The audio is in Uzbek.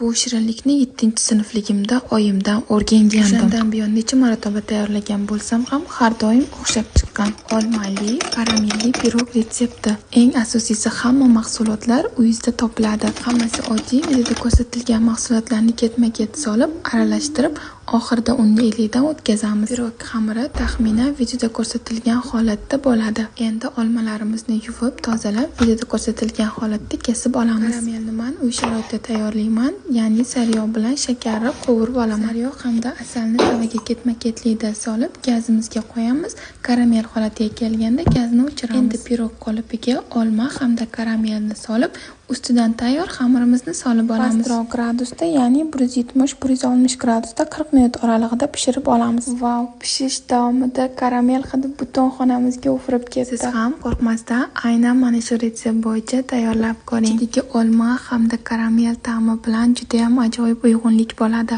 Bu shirinlikni 7-sinfligimda oyimdan o'rgangandim. O'shandan buyon necha marotaba tayyorlagan bo'lsam ham har doim o'xshab chiqqan olmali, karamelli pirog retsepti. Eng asosiysi hamma mahsulotlar uyingizda topiladi. Hammasi oddiy, videoda ko'rsatilgan mahsulotlarni ketma-ket solib, aralashtirib, oxirida unni ellikdan o'tkazamiz. Pirog xamiri taxminan videoda ko'rsatilgan holatda bo'ladi. Endi olmalarimizni yuvib, tozalab, videoda ko'rsatilgan holatda kesib olamiz. Karamelni men uy sharoitida tayyorlayman, ya'ni sariyog' bilan shakarni qovurib olaman. Sariyog' hamda asalni tavaga ketma-ketlikda solib, gazimizga qo'yamiz. Karamel holatiga kelganda gazni o'chiramiz. Endi pirog qolipiga olma hamda karamelni solib, ustidan tayyor xamirimizni solib olamiz. Pastroq gradusda, ya'ni 170-160 gradusda 40 minut oralig'ida pishirib olamiz. Vau, pishish davomida karamel hidi butun xonamizga ufurib ketdi. Siz ham qo'rqmasdan aynan mana shu retsept bo'yicha tayyorlab ko'ring. Ichidagi olma hamda karamel ta'mi bilan juda ham ajoyib uyg'unlik bo'ladi.